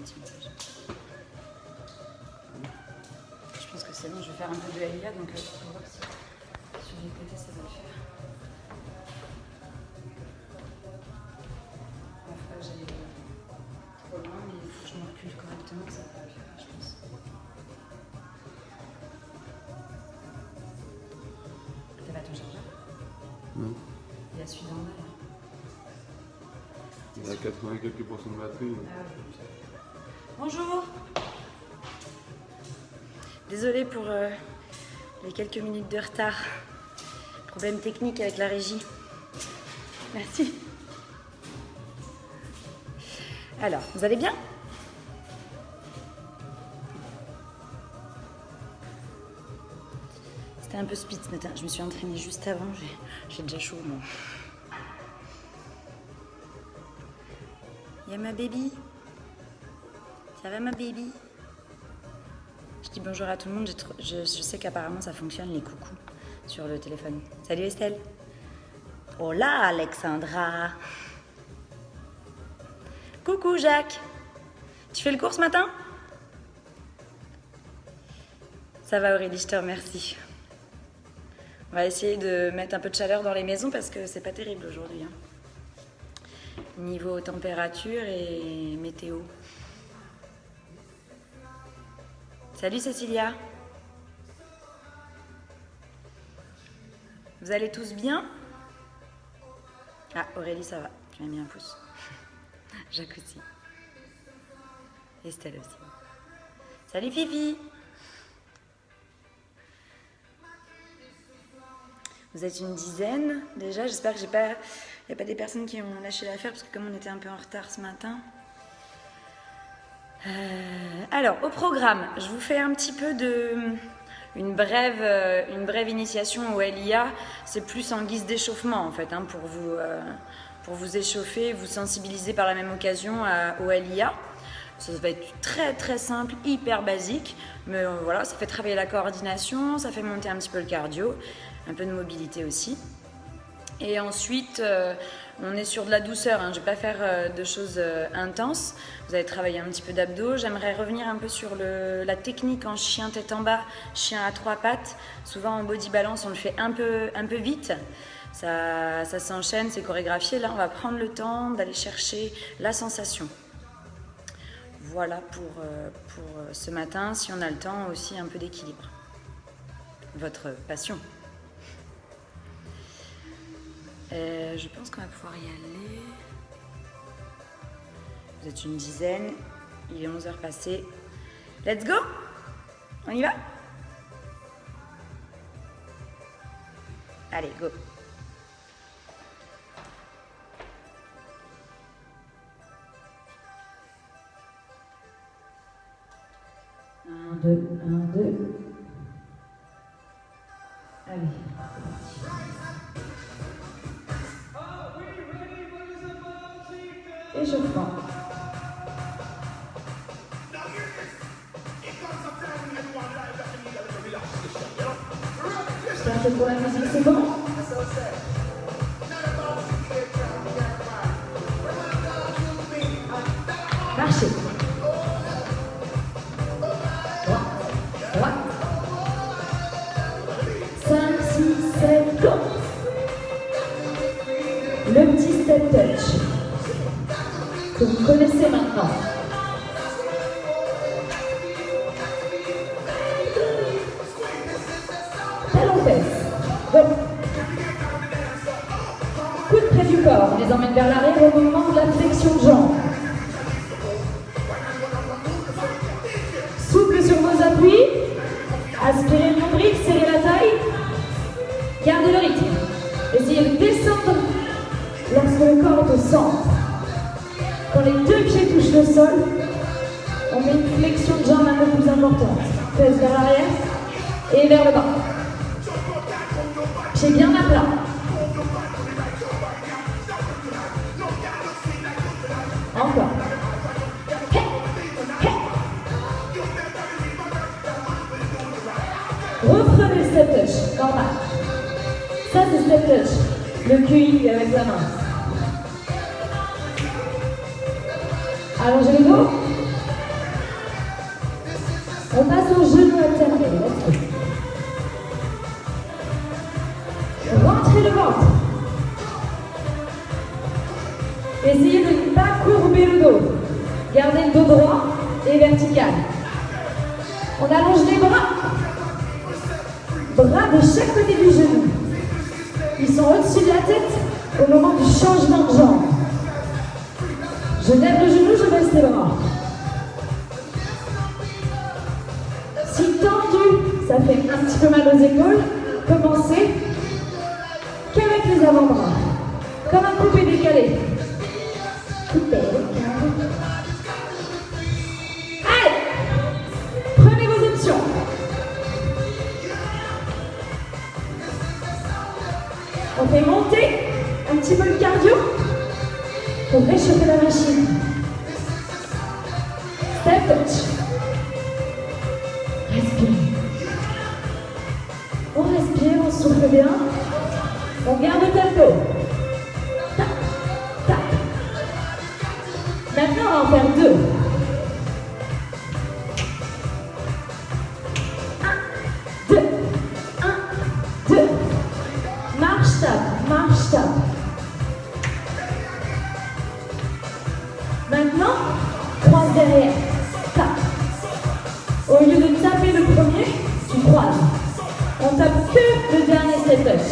petit message. Je pense que c'est bon, je vais faire un peu de LIA, donc on va voir si sur les côtés ça va le faire. Il ne faut pas que j'aille trop loin, mais il faut que je me recule correctement, ça va pas le faire, je pense. T'as pas ton chargeur? Non. Il y a celui d'en bas là. Il a 80 quelques pourcents de batterie. Ah, bonjour. Désolée pour les quelques minutes de retard. Problème technique avec la régie. Merci. Alors, vous allez bien? C'était un peu speed ce matin. Je me suis entraînée juste avant. J'ai déjà chaud, moi. Il y a ma baby. Ça va ma baby? Je dis bonjour à tout le monde. Je sais qu'apparemment ça fonctionne les coucous sur le téléphone. Salut Estelle. Hola Alexandra. Coucou Jacques. Tu fais le cours ce matin? Ça va Aurélie, je te remercie. On va essayer de mettre un peu de chaleur dans les maisons parce que c'est pas terrible aujourd'hui. Hein. Niveau température et météo. Salut Cécilia. Vous allez tous bien? Ah, Aurélie, ça va. Tu m'as mis un pouce. Jacques aussi. Estelle aussi. Salut Fifi. Vous êtes une dizaine déjà. J'espère que il n'y a pas des personnes qui ont lâché l'affaire parce que comme on était un peu en retard ce matin. Alors, au programme, je vous fais un petit peu une brève initiation au LIA. C'est plus en guise d'échauffement en fait, hein, pour vous échauffer, vous sensibiliser par la même occasion au LIA. Ça va être très très simple, hyper basique, mais voilà, ça fait travailler la coordination, ça fait monter un petit peu le cardio, un peu de mobilité aussi. Et ensuite, on est sur de la douceur, hein. Je ne vais pas faire de choses intenses. Vous allez travailler un petit peu d'abdos. J'aimerais revenir un peu sur la technique en chien tête en bas, chien à 3 pattes. Souvent en body balance, on le fait un peu vite. Ça s'enchaîne, c'est chorégraphié. Là, on va prendre le temps d'aller chercher la sensation. Voilà pour ce matin. Si on a le temps, aussi un peu d'équilibre. Votre passion. Je pense qu'on va pouvoir y aller. Vous êtes une dizaine. Il est 11h passé. Let's go! On y va? Allez, go! Un, deux, un, deux. Allez, c'est parti. Échauffement. J'espère que pour la musique c'est bon. Marchez. Droite. 5, 6, 7, go. Le petit step touch que vous connaissez maintenant. Talon fesse. Go. Coude près du corps, on les emmène vers l'arrière au moment de la flexion de jambe. Souple sur vos appuis. Aspirez le nombril, serrez la taille. Gardez le rythme. Essayez de descendre lorsque le corps est au centre. Quand les deux pieds touchent le sol, on met une flexion de jambe un peu plus importante. Fesse vers l'arrière et vers le bas. Pied bien à plat. Encore. Hey, hey. Reprenez le step touch, normal. Ça c'est step touch, le QI avec la main. Allongez le dos. On passe au genou alterné. Let's go. Rentrez le ventre. Essayez de ne pas courber le dos. Gardez le dos droit et vertical. On allonge les bras. Bras de chaque côté du genou. Ils sont au-dessus de la tête au moment du changement de jambe. Je lève le genou, je baisse les bras. Si tendu, ça fait un petit peu mal aux épaules, commencez qu'avec les avant-bras. Comme un coupé décalé. Coupé décalé. Allez! Prenez vos options. On fait monter un petit peu le cardio pour réchauffer la machine. Step touch. Respire. On respire, on souffle bien. On garde le tempo. Tac, tac. Maintenant, on va en faire deux. 1, 2, 1, 2. Marche, tape, marche, tape. Maintenant, croise derrière. Tape. Au lieu de taper le premier, tu croises. On tape que le dernier step touch.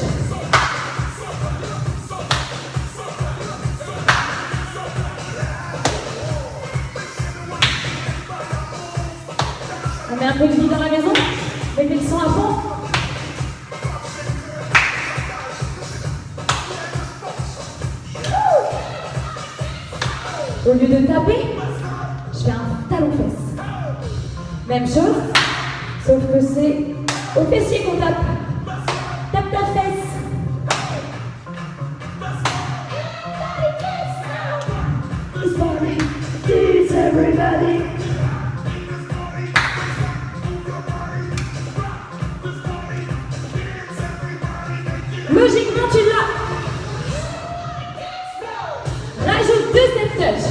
On met un peu de vie dans la maison. Mettez le son à fond. Au lieu de taper, je fais un talon-fesse. Même chose, sauf que c'est au fessier qu'on tape. Tape ta fesse. This body, this everybody. Logiquement, tu l'as. Rajoute 2 step touch.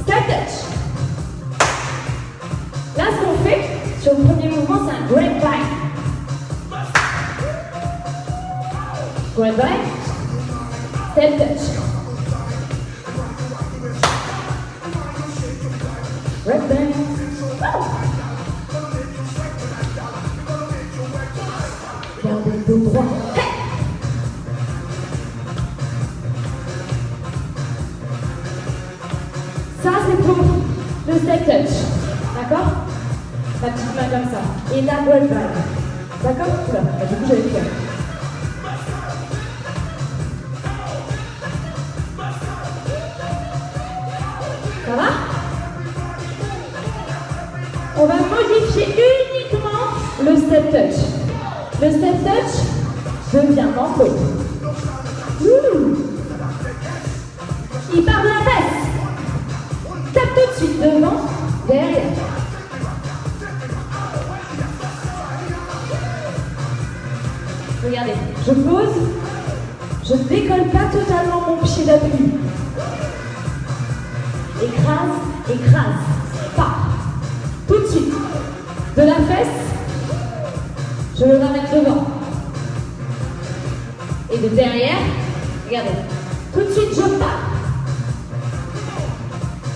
Step touch. Là, ce qu'on fait sur le premier mouvement, c'est un grapevine. Grapevine. Step touch. Grapevine. Oh. Gardez le dos droit. Hey. Ça, c'est pour le step touch. D'accord? La petite main comme ça. Et la grapevine. D'accord? Oula, du coup, j'allais le faire. Ça va? On va modifier uniquement le step touch. Le step touch devient manteau. Il part de la fesse. Tape tout de suite devant, derrière. Regardez, je pose, je ne décolle pas totalement mon pied d'appui. Écrase, écrase, part. Tout de suite. De la fesse, je le ramène devant. Et de derrière, regardez. Tout de suite, je pars.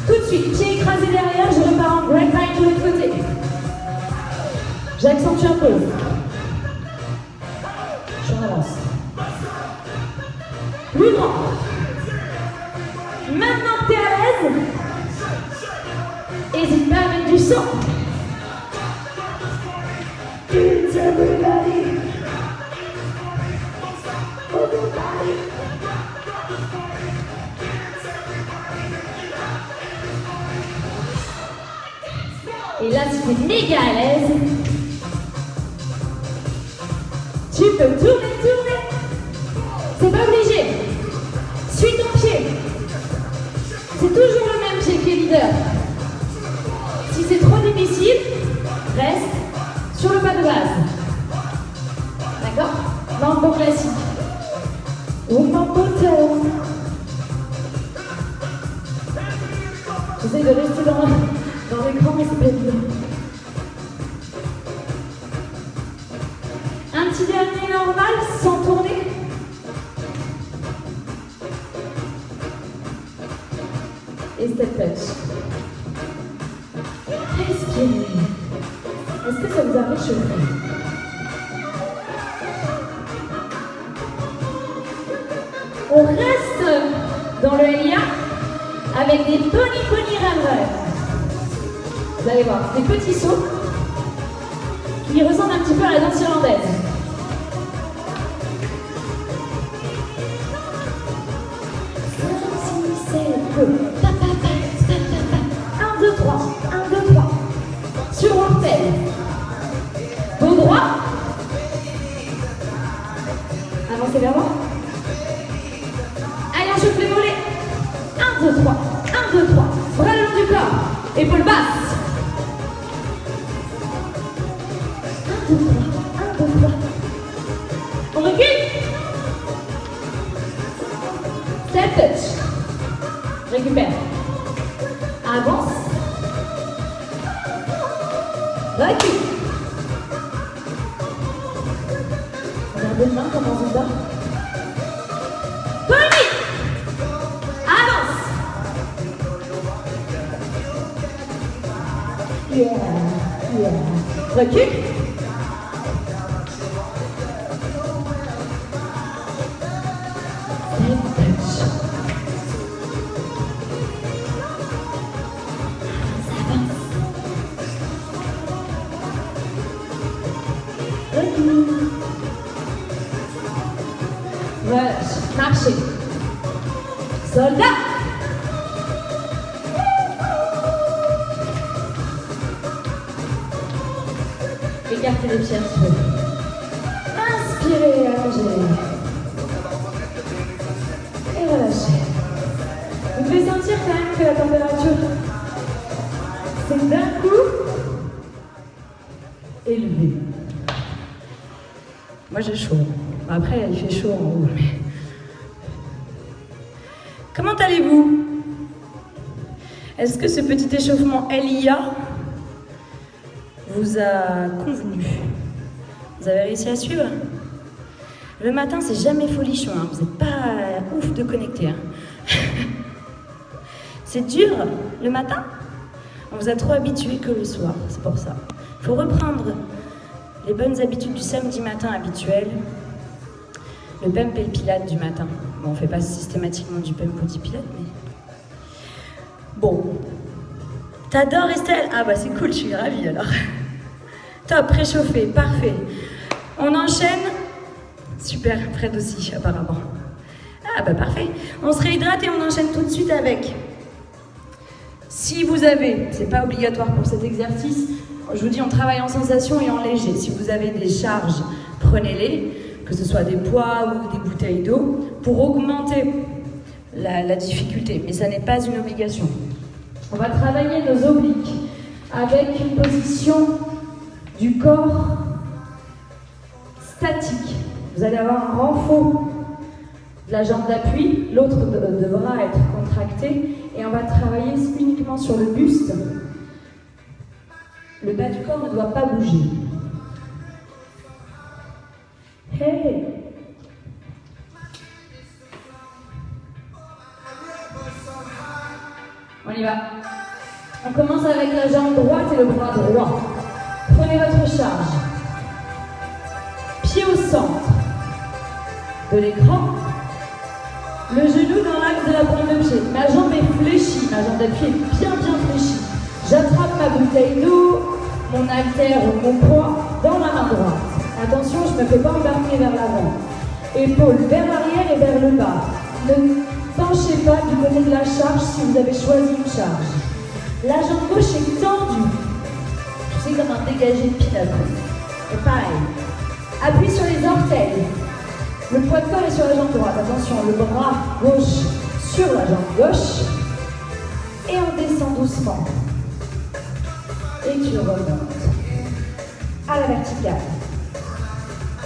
Tout de suite, pied écrasé derrière, je repars en grapevine de l'autre côté. J'accentue un peu. J'en avance. Plus grand. Maintenant que tu es à l'aise, n'hésite pas à mettre du son. It's everybody. Everybody. Et là, tu es méga à l'aise. Tu peux tourner, tourner. C'est pas obligé. Suis ton pied. C'est toujours le même pied qui est leader. Si c'est trop difficile, reste sur le pas de base. D'accord? Mambo classique. Ou mambo turn. J'essaie de rester Dans l'écran, mais c'est pas évident. Un petit dernier normal, sans tourner. Et step touch. Respirez. Est-ce que ça vous a réchauffé? On reste dans le LIA avec des pony rêveurs. Vous allez voir, des petits sauts qui ressemblent un petit peu à la danse irlandaise. 1, 2, 3, 1, 2, 3. Sur orteil. Dos droit. Avancez vers moi. Allez, on chauffe les mollets. 1, 2, 3. 1, 2, 3. Bras le long du corps. Épaules basses. 1, 2, 3. 1, 2, 3. On recule. Step touch. Récupère. Avance. Recule. Regardez le main, comment on se bat. Pony. Avance. Recule. Rush, marcher. Soldat. Écartez les pieds un petit peu. Inspirez, allongez. Et relâchez. Vous devez sentir quand même que la température, c'est d'un coup élevée. Moi j'ai chaud. Après, il fait chaud en haut. Mais... Comment allez-vous? Est-ce que ce petit échauffement LIA vous a convenu? Vous avez réussi à suivre? Le matin, c'est jamais folichon, hein. Vous n'êtes pas ouf de connecter. Hein. C'est dur le matin? On vous a trop habitué que le soir, c'est pour ça. Il faut reprendre les bonnes habitudes du samedi matin habituel. Le pump et le pilate du matin. Bon, on ne fait pas systématiquement du pump ou du pilate, mais... Bon. T'adores Estelle? Ah bah c'est cool, je suis ravie alors. Top, réchauffé, parfait. On enchaîne. Super, Fred aussi, apparemment. Ah bah parfait. On se réhydrate et on enchaîne tout de suite avec... Si vous avez, c'est pas obligatoire pour cet exercice, je vous dis on travaille en sensation et en léger. Si vous avez des charges, prenez-les. Que ce soit des poids ou des bouteilles d'eau, pour augmenter la difficulté. Mais ça n'est pas une obligation. On va travailler nos obliques avec une position du corps statique. Vous allez avoir un renfort de la jambe d'appui, l'autre devra être contracté et on va travailler uniquement sur le buste. Le bas du corps ne doit pas bouger. Hey. On y va. On commence avec la jambe droite et le bras droit. Prenez votre charge. Pied au centre de l'écran. Le genou dans l'axe de la pointe de pied. Ma jambe est fléchie. Ma jambe d'appui est bien fléchie. J'attrape ma bouteille d'eau, mon haltère ou mon poids dans la main droite. Attention, je ne me fais pas embarquer vers l'avant. Épaules vers l'arrière et vers le bas. Ne penchez pas du côté de la charge si vous avez choisi une charge. La jambe gauche est tendue. C'est comme un dégagé de pin-up. Et pareil. Appuie sur les orteils. Le poids de corps est sur la jambe droite. Attention, le bras gauche sur la jambe gauche. Et on descend doucement. Et tu remontes à la verticale.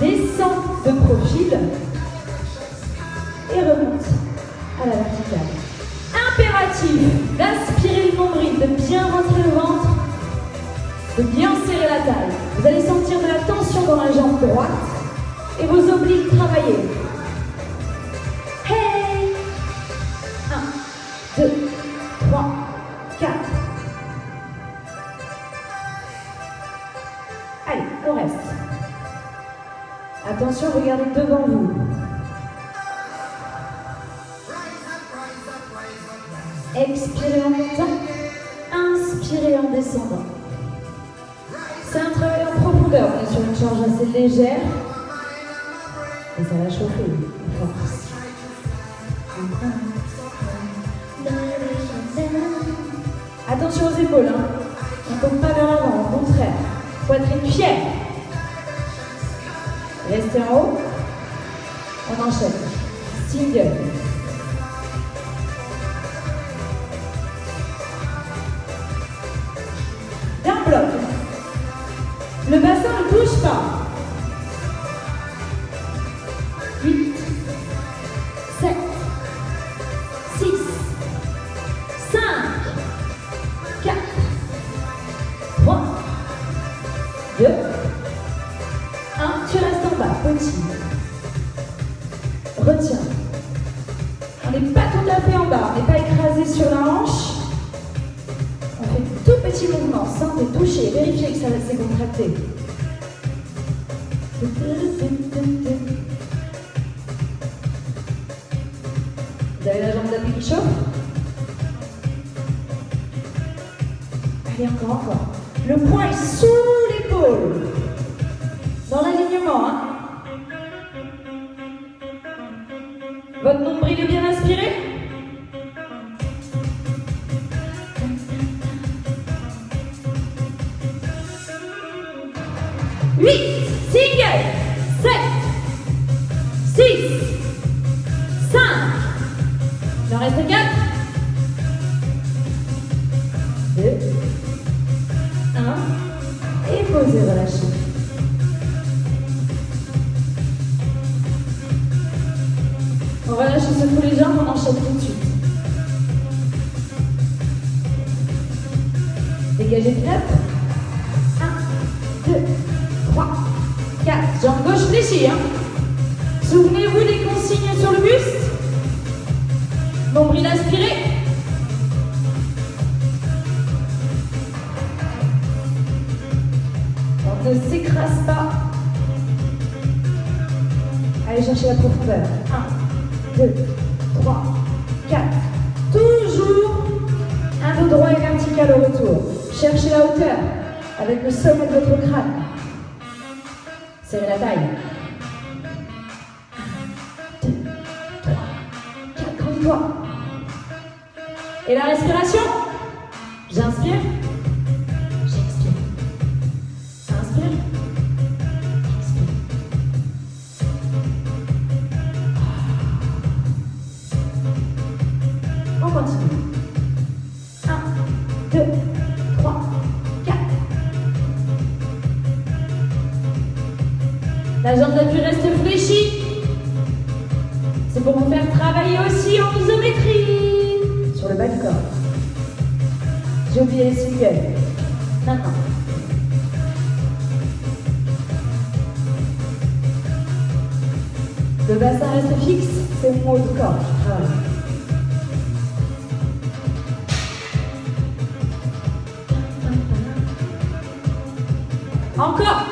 Descends de profil et remonte à la verticale. Impératif d'aspirer le nombril, de bien rentrer le ventre serrer la taille. Vous allez sentir de la tension dans la jambe droite et vos obliques travailler. Hey! 1, 2, 3, 4. Allez, on reste. Attention, regardez devant vous. Expirez en montant, inspirez en descendant. C'est un travail en profondeur, on est sur une charge assez légère. Et ça va chauffer, force. Attention aux épaules, hein. On ne tombe pas vers l'avant, au contraire. Poitrine fière. Restez en haut. On enchaîne. Single. D'un bloc. Le bassin ne bouge pas. 8, 7, 6, 5, 4, 3, 2, 1. Tu restes en bas, petit. Retiens. On n'est pas tout à fait en bas, on n'est pas écrasé sur la hanche. On fait de tout petits mouvements, sentez, touchez, vérifiez que ça s'est contracté. Vous avez la jambe d'appui qui chauffe? Allez, encore. Le poing est sous l'épaule. Dans l'alignement, hein. Votre nombril est bien aspiré? Huit, single, 7, 6, 5, il en reste 4, 2, 1, et posez, relâchez. On relâche, on secoue les jambes, on enchaîne tout de suite. Dégagez de 9. 1, 2, 3, 4. Jambe gauche fléchie. Hein. Souvenez-vous des consignes sur le buste. Nombril aspiré. On ne s'écrase pas. Allez chercher la profondeur. 1, 2, 3, 4. Toujours un dos droit et vertical au retour. Cherchez la hauteur avec le sommet de votre crâne. Serrez la taille. 1, 2, 3, 4. Grandis-toi. Et la respiration. J'inspire. J'expire. Inspire. Expire. On continue. 1, 2, 3, 4. La jambe d'appui reste fléchie. C'est pour vous faire travailler aussi en isométrie. Sur le bas du corps. J'ai oublié les singles. Maintenant. Le bassin reste fixe, c'est mon haut du corps. Je travaille. Encore.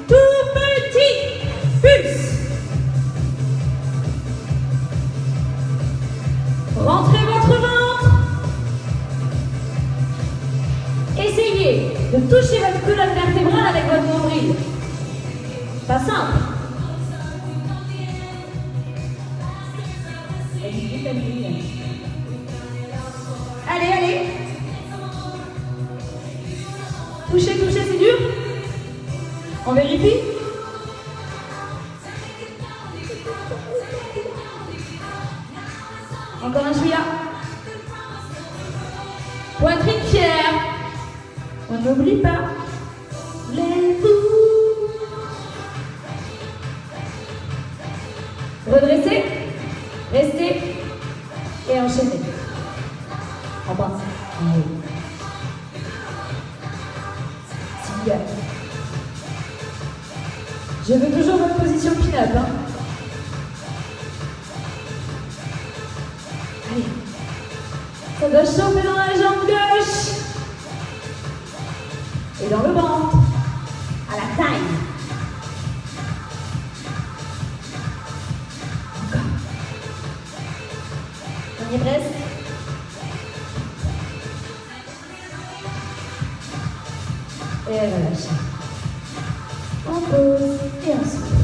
Tout petit pulse. Rentrez votre ventre. Essayez de toucher votre colonne vertébrale avec votre nombril. Pas simple. Allez, allez. Touchez, touchez, c'est dur. On vérifie. Encore un chouïa. Poitrine fière. On n'oublie pas. Lève-vous. Redressez. Restez. Et enchaînez. En bas. En haut. S'il y a. Je veux toujours votre position pin-up. Hein. Allez. Ça doit chauffer dans la jambe gauche. Et dans le ventre. À la taille. Encore. On y est presque. Et relâche. On pose et on souffle.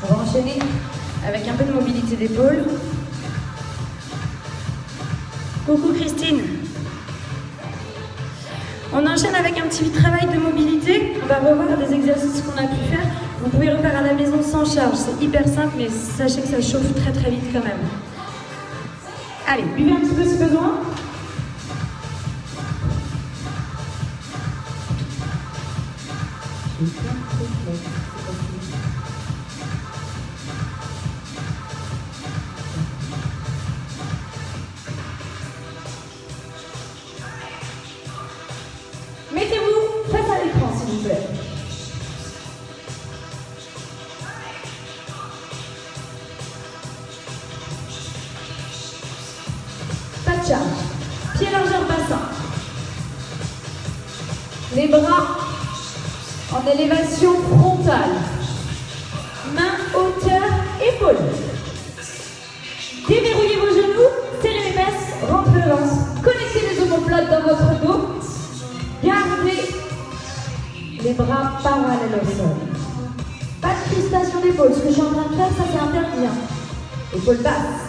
On va enchaîner avec un peu de mobilité d'épaule. Coucou Christine. On enchaîne avec un petit travail de mobilité. On va revoir des exercices qu'on a pu faire. Vous pouvez refaire à la maison sans charge. C'est hyper simple, mais sachez que ça chauffe très très vite quand même. Allez, Buvez un petit peu si besoin. Mettez-vous face à l'écran, s'il vous plaît. Pas de charge. Pied largeur bassin. Les bras en élévation frontale. Main, hauteur, épaule. Déverrouillez vos genoux, serrez les fesses, rentrez le lance. Connectez les omoplates dans votre dos. Gardez les bras parallèles au sol. Pas de crispation d'épaule. Ce que je suis en train de faire, ça c'est interdit. Épaule basse.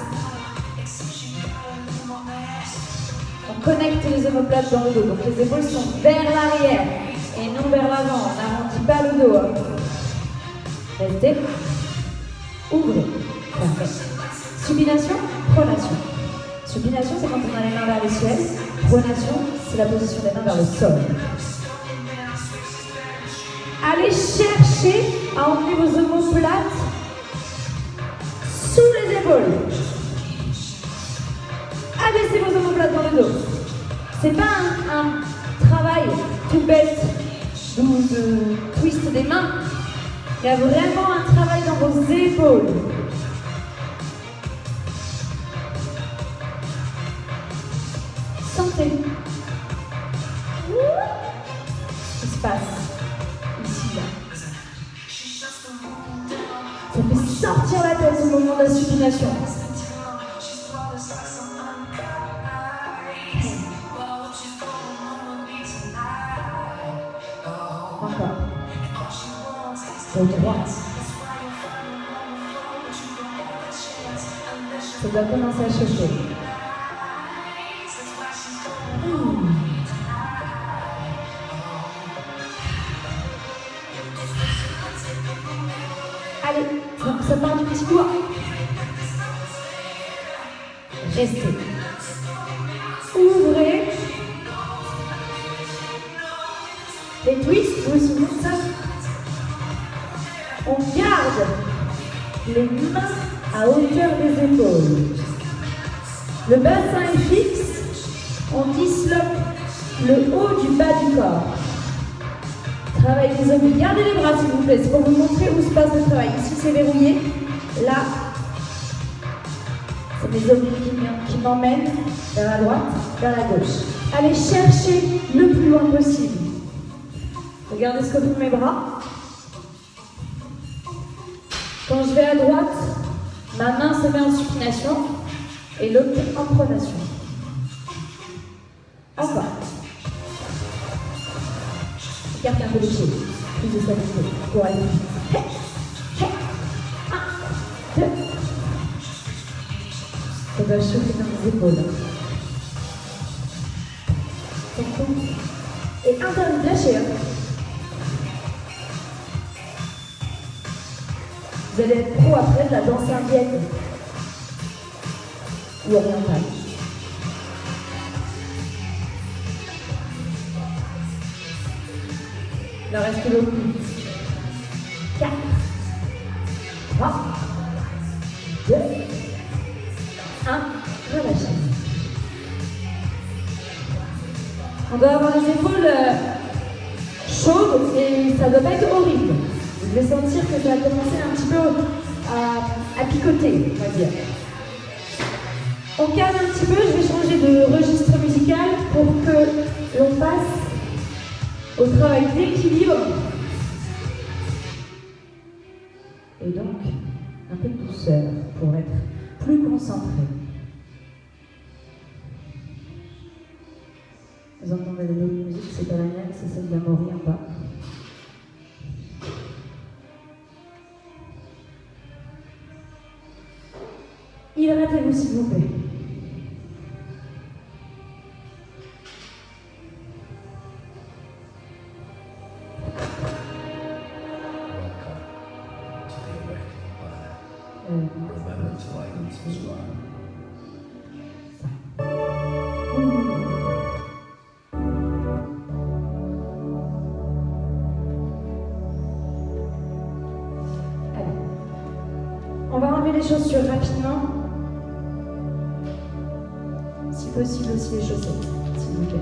On connecte les omoplates dans le dos. Donc les épaules sont vers l'arrière et non vers l'avant. On n'arrondit pas le dos. Restez. Ouvrez. Parfait. Supination, pronation. Supination, c'est quand on a les mains vers le ciel. Pronation, c'est la position des mains vers le sol. Allez chercher à emmener vos omoplates sous les épaules. Abaissez vos omoplates dans le dos. C'est pas un travail tout bête de twist des mains. Il y a vraiment un travail dans vos épaules. Sentez ce qui se passe ici, là. Ça fait sortir la tête au moment de la supination. Encore. Au droit. Ça doit commencer à chauffer. Allez, ça part du petit doigt. Restez. Ouvrez. Les twists, vous vous souvenez de ça? On garde les mains à hauteur des épaules. Le bassin est fixe. On disloque le haut du bas du corps. Travail des obliques. Gardez les bras s'il vous plaît. C'est pour vous montrer où se passe le travail. Ici c'est verrouillé. Là, c'est mes obliques qui m'emmènent vers la droite, vers la gauche. Allez chercher le plus loin possible. Regardez ce que font mes bras. Quand je vais à droite, ma main se met en supination et l'autre en pronation. Encore. Écartez un peu les pieds. Plus de stabilité pour aller vite. Hey, hey. 1, 2. Ça va chauffer dans les épaules. Et interdit de lâcher. Vous allez être pro après de la danse indienne ou orientale. Il en reste beaucoup. 4, 3, 2, 1, relâchez. doit avoir les épaules chaudes et ça doit pas être horrible. Vous devez sentir que ça va commencer un petit peu à picoter, on va dire. On calme un petit peu, je vais changer de registre musical pour que l'on passe au travail d'équilibre. Et donc, un peu de douceur pour être plus concentré. Vous entendez la musique, c'est pas la mienne, c'est celle d'Amaury en bas. Hydratez-vous s'il vous plaît. On va enlever les chaussures rapidement. Si possible aussi les chaussettes, s'il vous plaît.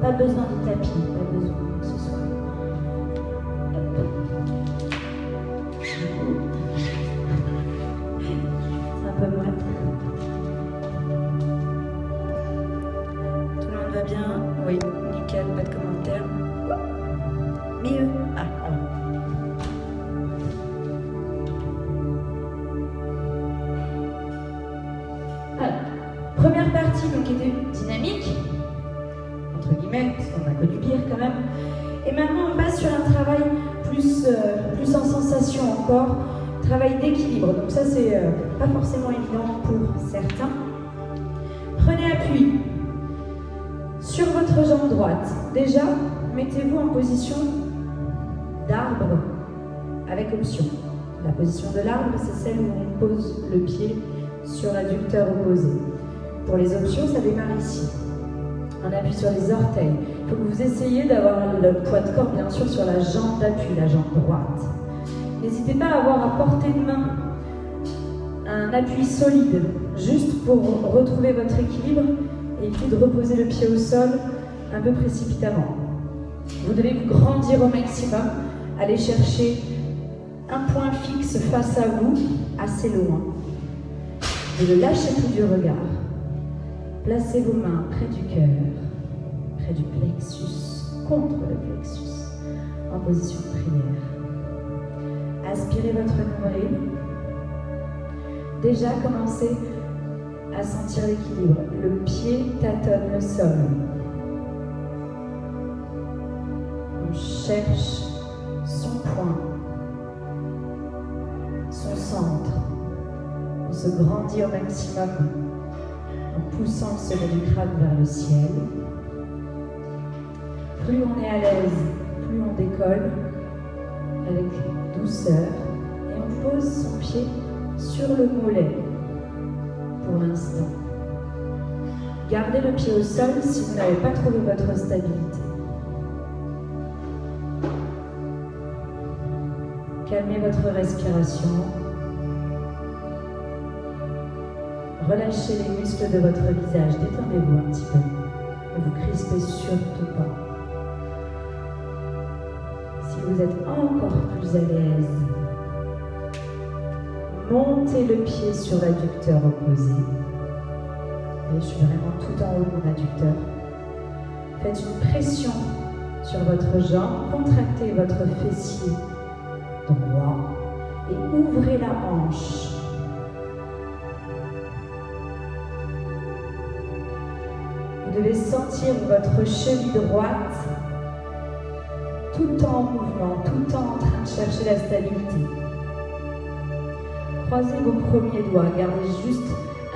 Pas besoin de tapis, pas besoin que ce soit. C'est un peu moite. Tout le monde va bien? Oui, nickel, pas de commentaires. Mieux. Ah, voilà. Alors, première partie donc était dynamique, entre guillemets, parce qu'on a connu pire quand même. Et maintenant on passe sur un travail plus en sensation encore, travail d'équilibre. Donc ça c'est pas forcément évident pour certains. Prenez appui sur votre jambe droite. Déjà, mettez-vous en position d'arbre avec option. La position de l'arbre, c'est celle où on pose le pied sur l'adducteur opposé. Pour les options, ça démarre ici. On appuie sur les orteils. Il faut que vous essayiez d'avoir le poids de corps, bien sûr, sur la jambe d'appui, la jambe droite. N'hésitez pas à avoir à portée de main un appui solide, juste pour retrouver votre équilibre et éviter de reposer le pied au sol un peu précipitamment. Vous devez vous grandir au maximum, aller chercher un point fixe face à vous, assez loin. Ne lâchez plus du regard. Placez vos mains près du cœur, près du plexus, contre le plexus, en position de prière. Aspirez votre nombril. Déjà, commencez à sentir l'équilibre. Le pied tâtonne le sol. On cherche son point, son centre. On se grandit au maximum en poussant le sommet du crâne vers le ciel. Plus on est à l'aise, plus on décolle avec douceur et on pose son pied sur le mollet pour l'instant. Gardez le pied au sol si vous n'avez pas trouvé votre stabilité. Calmez votre respiration. Relâchez les muscles de votre visage. Détendez-vous un petit peu. Ne vous crispez surtout pas. Si vous êtes encore plus à l'aise, montez le pied sur l'adducteur opposé. Et je suis vraiment tout en haut de mon adducteur. Faites une pression sur votre jambe, contractez votre fessier droit et ouvrez la hanche. Vous devez sentir votre cheville droite tout en mouvement, tout en train de chercher la stabilité. Croisez vos premiers doigts, gardez juste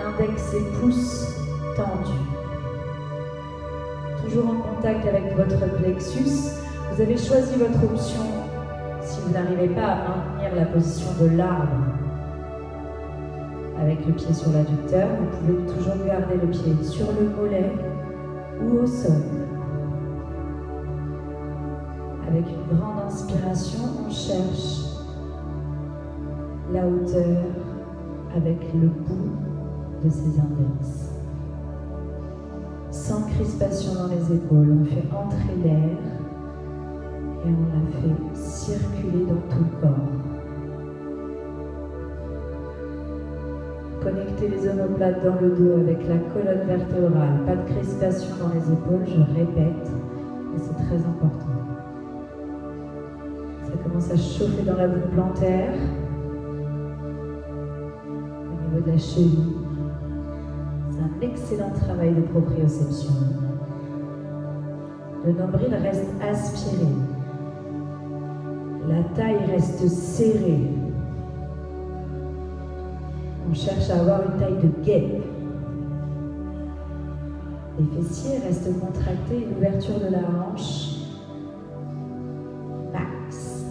index et pouce tendus. Toujours en contact avec votre plexus, vous avez choisi votre option. Si vous n'arrivez pas à maintenir la position de l'arbre avec le pied sur l'adducteur, vous pouvez toujours garder le pied sur le mollet ou au sol. Avec une grande inspiration, on cherche la hauteur avec le bout de ses index. Sans crispation dans les épaules, on fait entrer l'air et on la fait circuler dans tout le corps. Connectez les omoplates dans le dos avec la colonne vertébrale. Pas de crispation dans les épaules, je répète, et c'est très important. Ça commence à chauffer dans la voûte plantaire, au niveau de la cheville. C'est un excellent travail de proprioception. Le nombril reste aspiré. La taille reste serrée. On cherche à avoir une taille de guêpe. Les fessiers restent contractés et l'ouverture de la hanche max.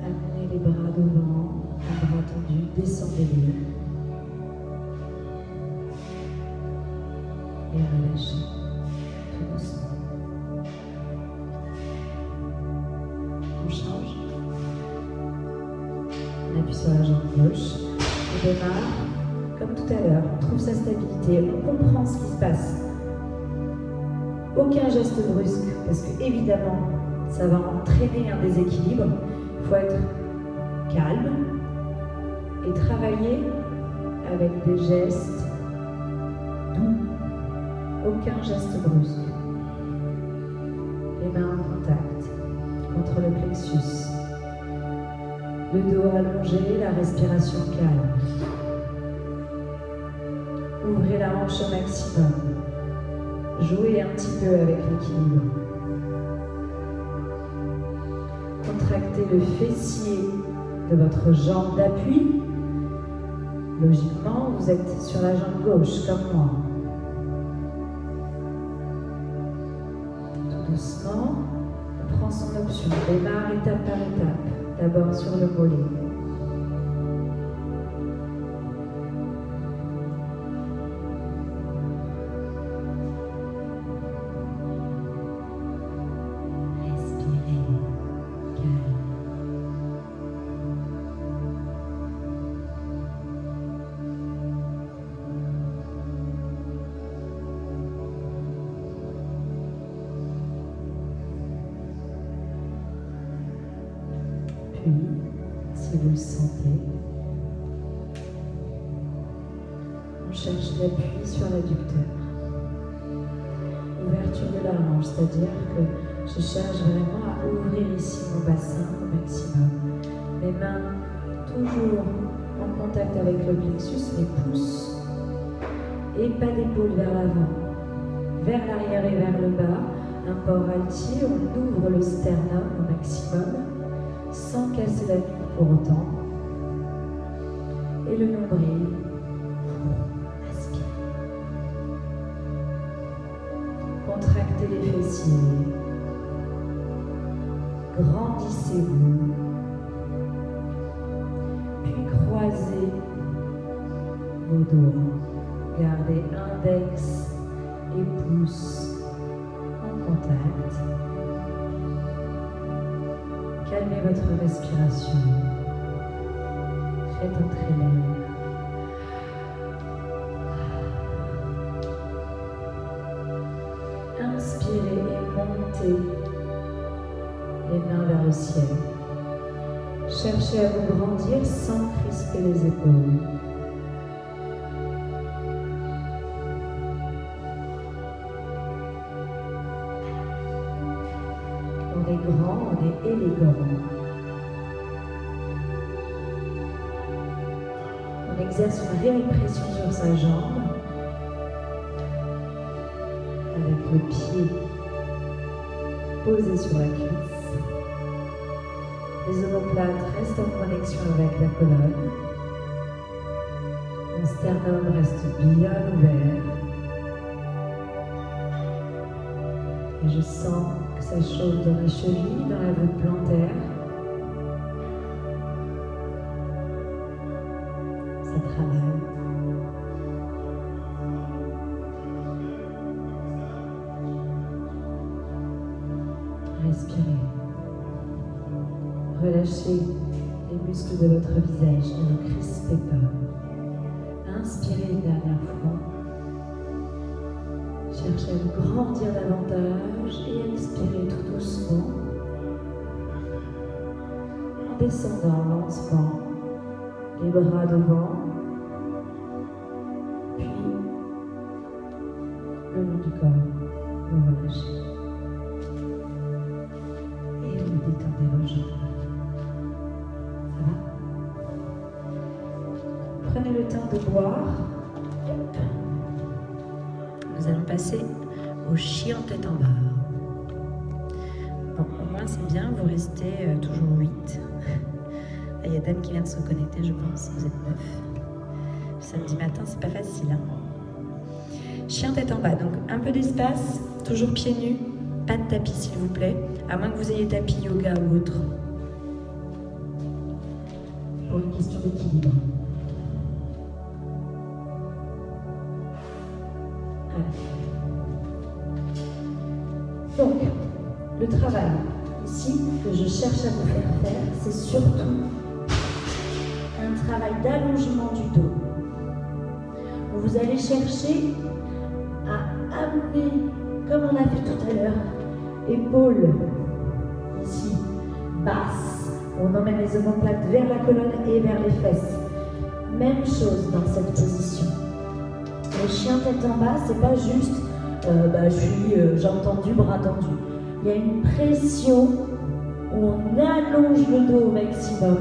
Amenez les bras devant, un bras tendu, descendez-les. Et relâchez, tout doucement. On change. On appuie sur la jambe gauche. On démarre comme tout à l'heure. On trouve sa stabilité. On comprend ce qui se passe. Aucun geste brusque parce que évidemment ça va entraîner un déséquilibre. Il faut être calme et travailler avec des gestes doux. Aucun geste brusque. Les mains en contact contre le plexus. Le dos allongé, la respiration calme. Ouvrez la hanche au maximum. Jouez un petit peu avec l'équilibre. Contractez le fessier de votre jambe d'appui. Logiquement, vous êtes sur la jambe gauche, comme moi. Tout doucement, on prend son option. On démarre étape par étape. D'abord sur le mollet. Respirez, calme. Puis, si vous le sentez, on cherche l'appui sur l'adducteur. Ouverture de la hanche, c'est-à-dire que je cherche vraiment à ouvrir ici mon bassin au maximum. Mes mains toujours en contact avec le plexus, mes pouces, et pas d'épaule vers l'avant, vers l'arrière et vers le bas. Un port altier, on ouvre le sternum au maximum, sans casser la nuque pour autant. Et le nombril, aspirez. Contractez les fessiers. Grandissez-vous. Puis croisez vos doigts. Gardez index et pouce en contact. Calmez votre respiration. Faites entrer l'air. Inspirez et montez les mains vers le ciel. Cherchez à vous grandir sans crisper les épaules. On est grand, on est élégant. On exerce une réelle pression sur sa jambe avec le pied posé sur la cuisse. Les omoplates restent en connexion avec la colonne. Mon sternum reste bien ouvert. Et je sens que ça chauffe dans les chevilles, dans la voûte plantaire. Ça travaille. Respirez. relâchez les muscles de votre visage, ne les crispez pas. Inspirez une dernière fois. Cherchez à vous grandir davantage et expirez tout doucement. En descendant lentement, les bras devant, puis le long du corps, vous relâchez. Et vous détendez vos jambes. Ça va? Prenez le temps de boire. Nous allons passer au chien tête en bas. Bon, au moins c'est bien, vous restez toujours 8. Il y a Dan qui vient de se connecter, je pense. Vous êtes 9. Samedi matin, c'est pas facile. Hein. Chien tête en bas, donc un peu d'espace, toujours pieds nus, pas de tapis s'il vous plaît, à moins que vous ayez tapis yoga ou autre. Pour une question d'équilibre. Donc, le travail ici que je cherche à vous faire faire, c'est surtout un travail d'allongement du dos. Vous allez chercher à amener, comme on a fait tout à l'heure, épaules ici, basses. On emmène les omoplates vers la colonne et vers les fesses. Même chose dans cette position. Le chien tête en bas, c'est pas juste j'ai entendu, bras tendu. Il y a une pression où on allonge le dos au maximum,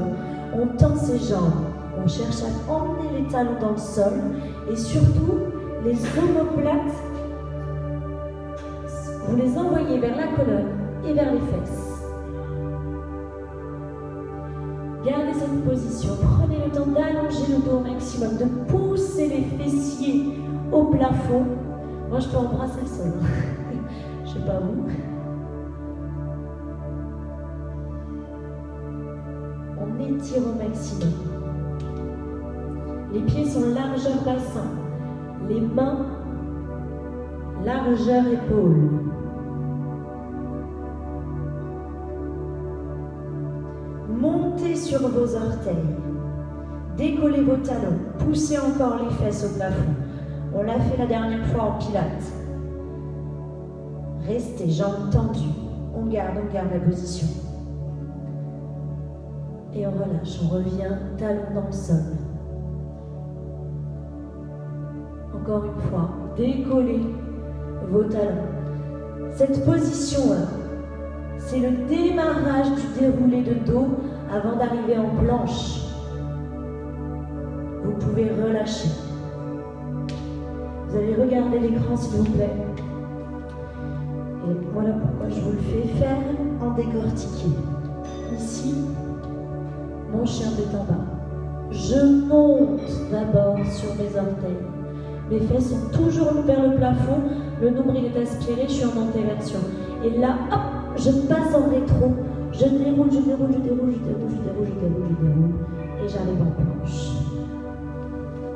on tend ses jambes, on cherche à emmener les talons dans le sol et surtout les omoplates, vous les envoyez vers la colonne et vers les fesses. Gardez cette position, prenez le temps d'allonger le dos au maximum, de pousser les fessiers au plafond. Moi, je peux embrasser le sol. Je sais pas vous. On étire au maximum. Les pieds sont largeur bassin. Les mains, largeur épaule. Montez sur vos orteils. Décollez vos talons. Poussez encore les fesses au plafond. On l'a fait la dernière fois en pilates. Restez jambes tendues. On garde la position. Et on relâche, on revient talon dans le sol. Encore une fois, décollez vos talons. Cette position-là, c'est le démarrage du déroulé de dos avant d'arriver en planche. Vous pouvez relâcher. Vous allez regarder l'écran s'il vous plaît. Et voilà pourquoi je vous le fais faire en décortiqué. Ici, mon chien tête en bas. Je monte d'abord sur mes orteils. Mes fesses sont toujours vers le plafond. Le nombril est aspiré, je suis en antéversion. Et là, hop, je passe en rétro. Je déroule. Et j'arrive en planche.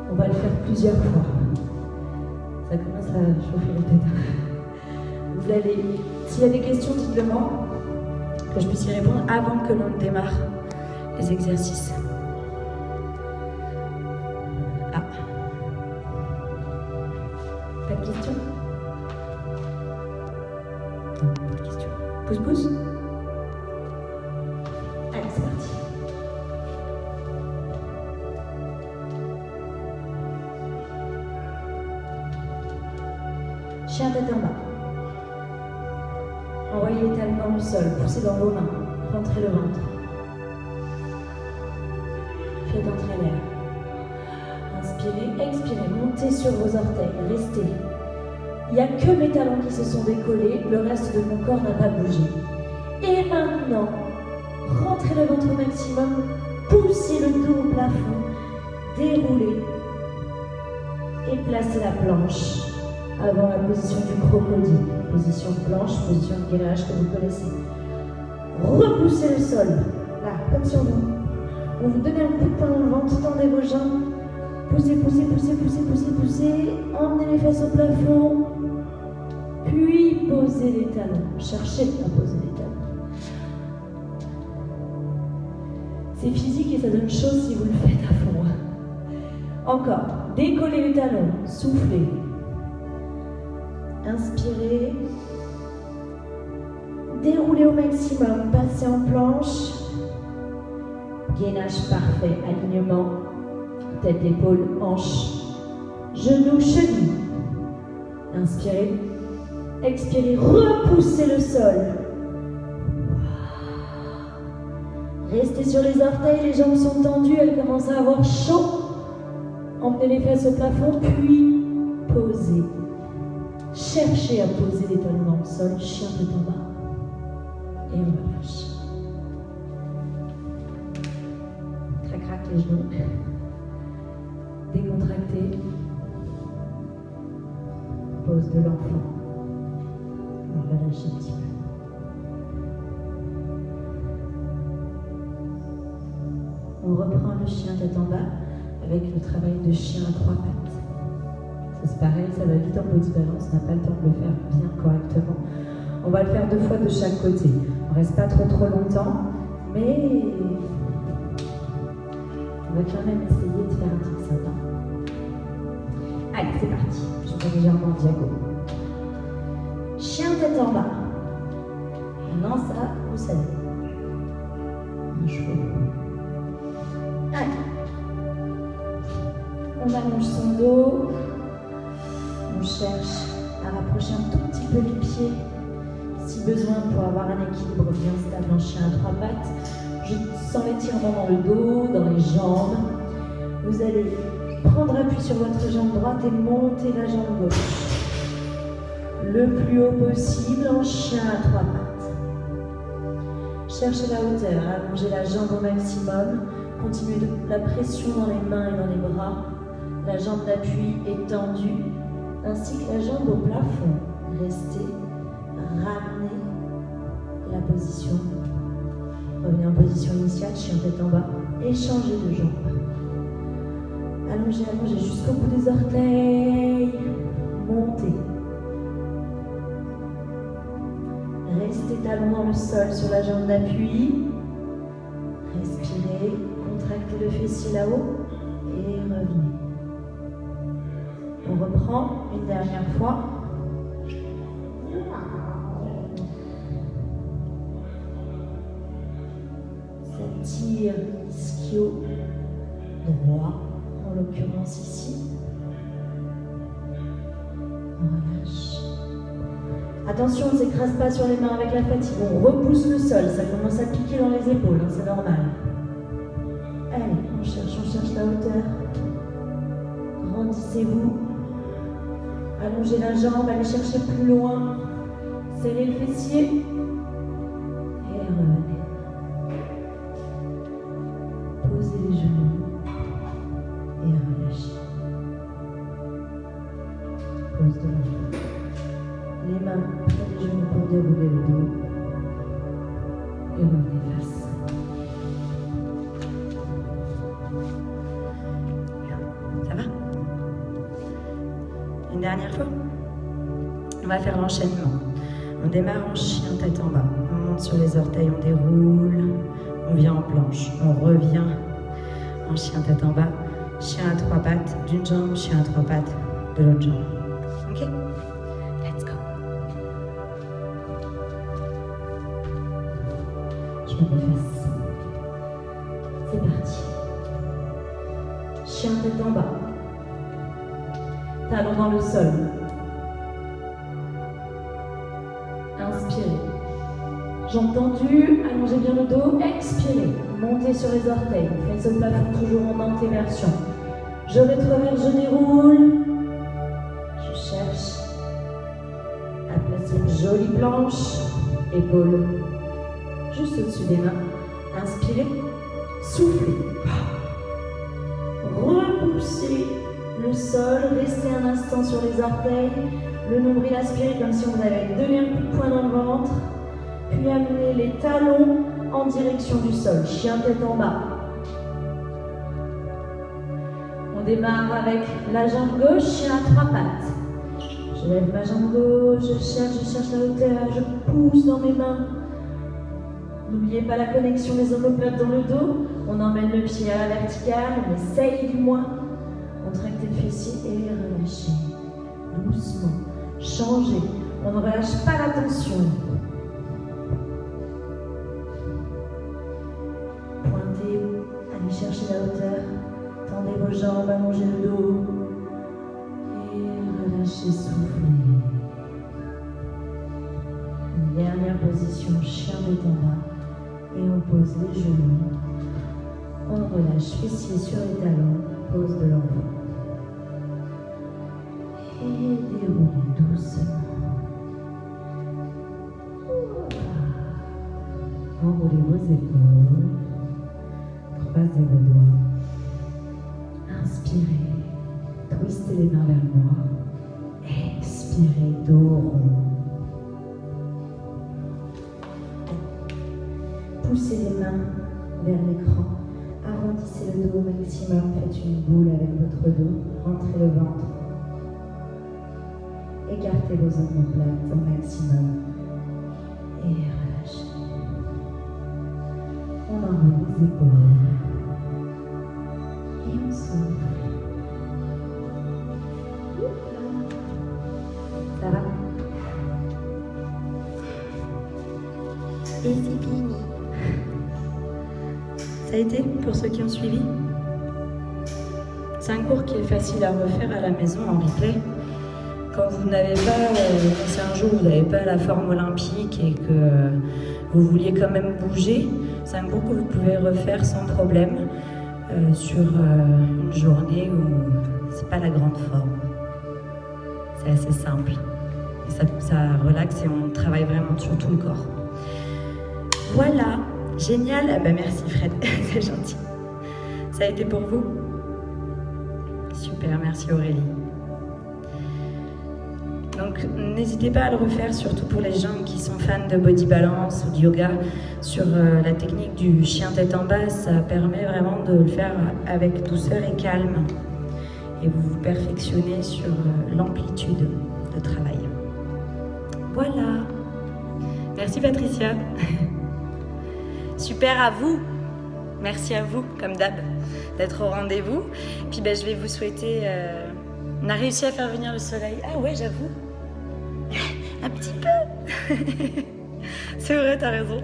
On va le faire plusieurs fois. Ça commence à chauffer la tête. Vous allez, s'il y a des questions, dites-le moi, que je puisse y répondre avant que l'on démarre les exercices. Ah. Pas de questions? Non, pas de questions. Pouce. Allez, c'est parti. Chien tête en bas. Envoyez les talons dans le sol, poussez dans vos mains, rentrez le ventre. Faites entrer l'air. Inspirez, expirez, montez sur vos orteils, restez. Il n'y a que mes talons qui se sont décollés, le reste de mon corps n'a pas bougé. Et maintenant, rentrez le ventre au maximum, poussez le dos au plafond, déroulez et placez la planche avant la position du crocodile. Position planche, position de gainage que vous connaissez. Repoussez le sol, là, comme sur vous. On vous donne un coup de poing dans le ventre, tendez vos jambes. Poussez. Emmenez les fesses au plafond. Puis posez les talons. Cherchez à poser les talons. C'est physique et ça donne chaud si vous le faites à fond. Encore. Décollez les talons. Soufflez. Inspirez. Déroulez au maximum. Passez en planche. Gainage parfait. Alignement. Tête, épaule, hanche. Genoux, cheville. Inspirez. Expirez. Repoussez le sol. Restez sur les orteils, les jambes sont tendues, elles commencent à avoir chaud. Emmenez les fesses au plafond, puis posez. Cherchez à poser les talons dans le sol, chien tête en bas. Et relâche. Crac-crac les genoux. Décontractez. Pose de l'enfant. On va lâcher un petit peu. On reprend le chien tête en bas avec le travail de chien à 3 pattes. Ça c'est pareil, ça va vite en body balance, on n'a pas le temps de le faire bien correctement. On va le faire 2 fois de chaque côté. On reste pas trop longtemps, mais on va quand même essayer de faire un petit sapin. Allez, c'est parti. Je vais légèrement diago. Chien tête en bas. Maintenant ça, vous savez. Un cheveu. Allez. On allonge son dos. On cherche à rapprocher un tout petit peu les pieds, si besoin, pour avoir un équilibre bien stable en chien à 3 pattes. Je sens l'étirement dans le dos, dans les jambes. Vous allez prendre appui sur votre jambe droite et monter la jambe gauche. Le plus haut possible en chien à 3 pattes. Cherchez la hauteur, allongez la jambe au maximum. Continuez la pression dans les mains et dans les bras. La jambe d'appui est tendue, ainsi que la jambe au plafond. Restez, ramenez la position. Revenez en position initiale, chien tête en bas, et changez de jambe. Allongez, allongez jusqu'au bout des orteils. Montez. Restez talons dans le sol sur la jambe d'appui. Respirez, contractez le fessier là-haut et revenez. On reprend une dernière fois. Ça tire ischio droit, en l'occurrence ici. On relâche. Attention, on ne s'écrase pas sur les mains avec la fatigue. On repousse le sol, ça commence à piquer dans les épaules, hein, c'est normal. Allez, on cherche la hauteur. Grandissez-vous. Allongez la jambe, allez chercher plus loin. Serrez le fessier. Et revenez. Posez les genoux. Et relâchez. Pose de l'enfant. Les mains près des genoux pour dérouler le dos. Et revenez face. Ça va? Une dernière fois. On va faire l'enchaînement. On démarre en chien tête en bas. On monte sur les orteils, on déroule. On vient en planche. On revient en chien tête en bas. Chien à 3 pattes d'une jambe, chien à 3 pattes de l'autre jambe. Ok? Let's go. Je me déface. C'est parti. Chien tête en bas. Talons dans le sol. Inspirez. Jambes tendues, allongez bien le dos. Expirez. Montez sur les orteils. Faites au plafond toujours en antéversion. Je rétroverse, je déroule. Je cherche à placer une jolie planche. Épaules juste au-dessus des mains. Inspirez. Soufflez. Repoussez le sol, restez un instant sur les orteils, le nombril aspiré comme si on vous avait donné un coup de poing dans le ventre, puis amenez les talons en direction du sol, chien tête en bas. On démarre avec la jambe gauche, chien à 3 pattes. Je lève ma jambe gauche, je cherche la hauteur, je pousse dans mes mains. N'oubliez pas la connexion des omoplates dans le dos. On emmène le pied à la verticale, on essaye du moins. Contractez le fessier et relâchez. Doucement. Changez. On ne relâche pas la tension. Pointez, allez chercher la hauteur. Tendez vos jambes, allongez le dos. Et relâchez, soufflez. Une dernière position, chien de bas. Et on pose les genoux. On relâche fessier sur les talons. Pose de l'enfant. Et déroulez doucement. Enroulez vos épaules. Croisez vos doigts. Inspirez. Twistez les mains vers moi. Expirez, dos rond. Poussez les mains vers l'écran. Arrondissez le dos au maximum. Faites une boule avec votre dos. Rentrez le ventre. Écartez vos omoplates au maximum. Et relâchez. On enroule les épaules. Et on souffle. Ça va? Et c'est fini. Ça a été pour ceux qui ont suivi? C'est un cours qui est facile à refaire à la maison en replay. Quand vous n'avez pas, c'est un jour où vous n'avez pas la forme olympique et que vous vouliez quand même bouger, c'est un cours que vous pouvez refaire sans problème sur une journée où c'est pas la grande forme. C'est assez simple. Et ça relaxe et on travaille vraiment sur tout le corps. Voilà, génial. Ben merci Fred, c'est gentil. Ça a été pour vous? Super, merci Aurélie. Donc n'hésitez pas à le refaire, surtout pour les gens qui sont fans de body balance ou de yoga, sur la technique du chien tête en bas. Ça permet vraiment de le faire avec douceur et calme. Et vous vous perfectionnez sur l'amplitude de travail. Voilà. Merci Patricia. Super à vous. Merci à vous, comme d'hab, d'être au rendez-vous. Puis je vais vous souhaiter... On a réussi à faire venir le soleil. Ah ouais, j'avoue. Un petit peu. C'est vrai, t'as raison.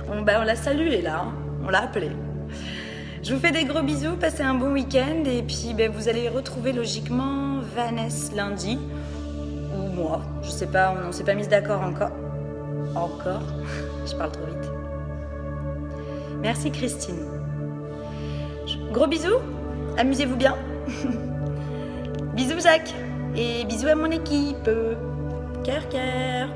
On l'a salué là, hein. On l'a appelé. Je vous fais des gros bisous, passez un bon week-end. Et puis vous allez retrouver logiquement Vanessa lundi. Ou moi, je sais pas, on s'est pas mis d'accord encore. Encore. Je parle trop vite. Merci Christine. Gros bisous, amusez-vous bien. Bisous Jacques et bisous à mon équipe. Cœur, cœur.